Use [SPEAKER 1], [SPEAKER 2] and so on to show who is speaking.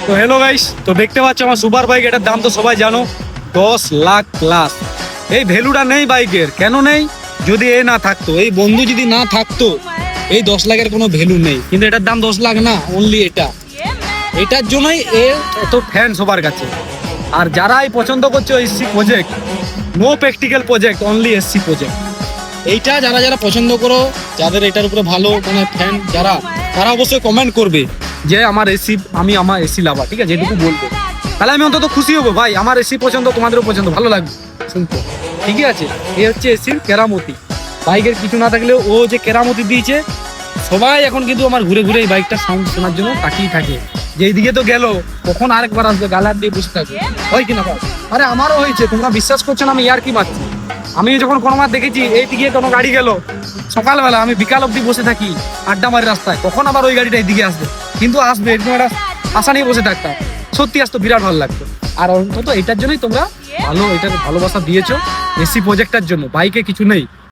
[SPEAKER 1] তো hello guys, তো দেখতে পাচ্ছ আমার সুপার বাইক, এটার দাম তো সবাই জানো 10 লাখ প্লাস। এই ভ্যালুটা নেই বাইকের, কেন নেই? যদি এ না থাকতো, এই বন্ধু যদি না থাকতো, এই 10 লাখের কোনো ভ্যালু নেই। কিন্তু এটার দাম 10 লাখ না, অনলি এটার জন্যই এর এত ফ্যান সবার কাছে। আর যারাই পছন্দ করছো SC project, no practical project, only SC project, এইটা যারা যারা পছন্দ করো, যাদের এটার উপরে ভালো মানে ফ্যান যারা, তারা অবশ্যই কমেন্ট করবে যে আমার এসি, আমি আমার এসি লাভার, ঠিক আছে? যেটুকু বলবো, তাহলে আমি অন্তত খুশি হবো। ভাই আমার এসি পছন্দ, তোমাদেরও পছন্দ, ভালো লাগবে শুনতে, ঠিকই আছে? এই হচ্ছে এসির কেরামতি। বাইকের কিছু না থাকলেও ও যে কেরামতি দিয়েছে, সবাই এখন কিন্তু আমার ঘুরে ঘুরে এই বাইকটার সাউন্ড শোনার জন্য তাকিয়ে থাকে, যে এইদিকে তো গেল, কখন আরেকবার আসবে, গালার দিয়ে বসে থাকবে, হয় কিনা ভাই? আরে আমারও হয়েছে, তোমরা বিশ্বাস করছো না, আমি ইয়ার কি মারছি। আমি যখন কোনোবার দেখেছি এইদিকে কোনো গাড়ি গেল, সকালবেলা আমি বিকাল অব্দি বসে থাকি আড্ডা মারি রাস্তায়, কখন আবার ওই গাড়িটা এইদিকে আসবে, কিন্তু আসবে, এরকম একটা আশা নিয়ে বসে থাকতাম। সত্যি আসতো, বিরাট ভালো লাগতো। আর অন্তত এটার জন্যই তোমরা ভালো, এটার ভালোবাসা দিয়েছো, এসি প্রজেক্টটার জন্য, বাইকে কিছু নেই।